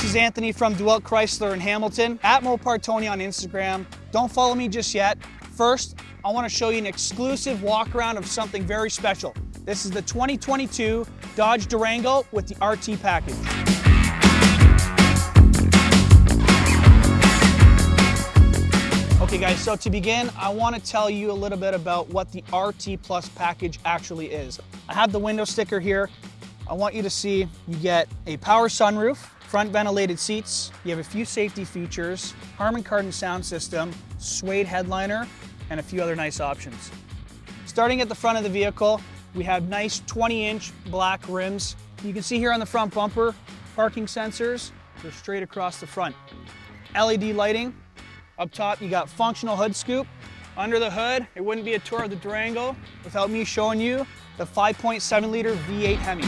is Anthony from DeWalt Chrysler in Hamilton, at Mopar Tony on Instagram. Don't follow me just yet. First, I want to show you an exclusive walk around of something very special. This is the 2022 Dodge Durango with the RT package. Okay guys, so to begin, I want to tell you a little bit about what the RT Plus package actually is. I have the window sticker here. I want you to see you get a power sunroof, front ventilated seats, you have a few safety features, Harman Kardon sound system, suede headliner, and a few other nice options. Starting at the front of the vehicle, we have nice 20-inch black rims. You can see here on the front bumper, parking sensors, they're straight across the front. LED lighting. Up top, you got functional hood scoop. Under the hood, it wouldn't be a tour of the Durango without me showing you the 5.7 liter V8 Hemi.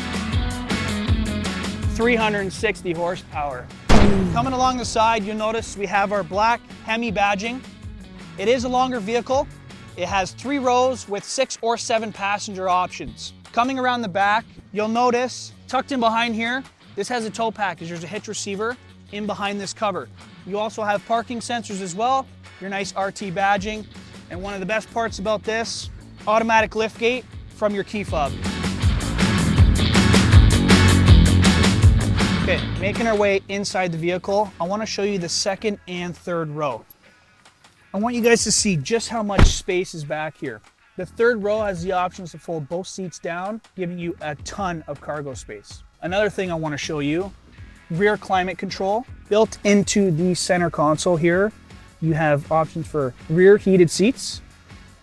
360 horsepower. Coming along the side, you'll notice we have our black Hemi badging. It is a longer vehicle. It has 3 rows with 6 or 7 passenger options. Coming around the back, you'll notice tucked in behind here, this has a tow package. There's a hitch receiver in behind this cover. You also have parking sensors as well, your nice RT badging, and one of the best parts about this, automatic liftgate from your key fob. Okay, making our way inside the vehicle, I want to show you the second and third row. I want you guys to see just how much space is back here. The third row has the options to fold both seats down, giving you a ton of cargo space. Another thing I want to show you, rear climate control. Built into the center console here, you have options for rear heated seats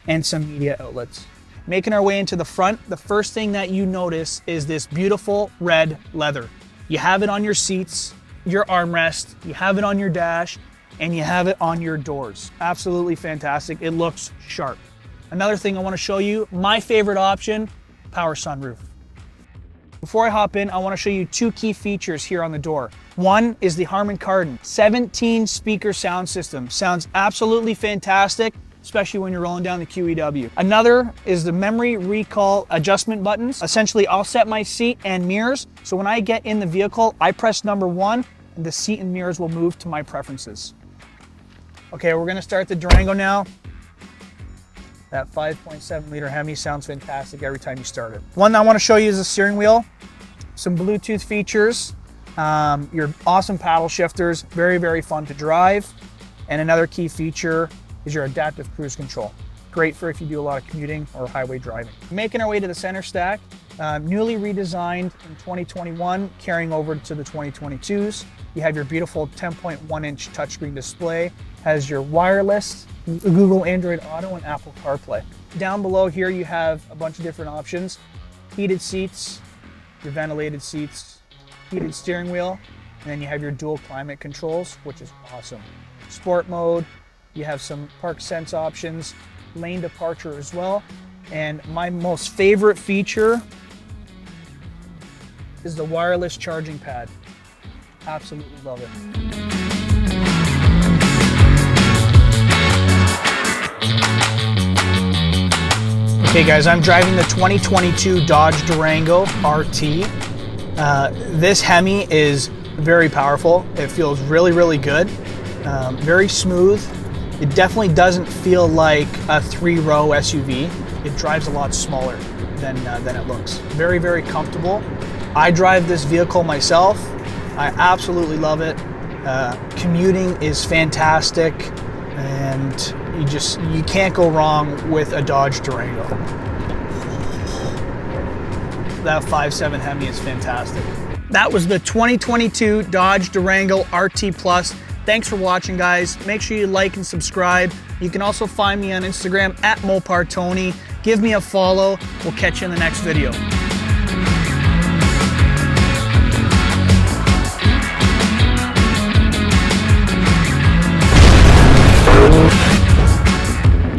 and some media outlets. Making our way into the front, the first thing that you notice is this beautiful red leather. You have it on your seats, your armrest, you have it on your dash, and you have it on your doors. Absolutely fantastic. It looks sharp. Another thing I want to show you, my favorite option, power sunroof. Before I hop in, I want to show you 2 key features here on the door. One is the Harman Kardon 17 speaker sound system. Sounds absolutely fantastic, especially when you're rolling down the QEW. Another is the memory recall adjustment buttons. Essentially, I'll set my seat and mirrors, so when I get in the vehicle, I press number 1, and the seat and mirrors will move to my preferences. Okay, we're gonna start the Durango now. That 5.7 liter Hemi sounds fantastic every time you start it. One I want to show you is the steering wheel. Some Bluetooth features, your awesome paddle shifters, very, very fun to drive. And another key feature is your adaptive cruise control. Great for if you do a lot of commuting or highway driving. Making our way to the center stack, newly redesigned in 2021, carrying over to the 2022s. You have your beautiful 10.1 inch touchscreen display, has your wireless, Google Android Auto, and Apple CarPlay. Down below here you have a bunch of different options. Heated seats, your ventilated seats, heated steering wheel, and then you have your dual climate controls, which is awesome. Sport mode, you have some park sense options, lane departure as well, and my most favorite feature is the wireless charging pad. Absolutely love it. Okay guys, I'm driving the 2022 Dodge Durango RT. This Hemi is very powerful. It feels really, really good. Very smooth. It definitely doesn't feel like a 3-row SUV. It drives a lot smaller than it looks. Very, very comfortable. I drive this vehicle myself. I absolutely love it. Commuting is fantastic, and you can't go wrong with a Dodge Durango. That 5.7 Hemi is fantastic. That was the 2022 Dodge Durango RT Plus. Thanks for watching, guys. Make sure you like and subscribe. You can also find me on Instagram at Mopar Tony. Give me a follow. We'll catch you in the next video.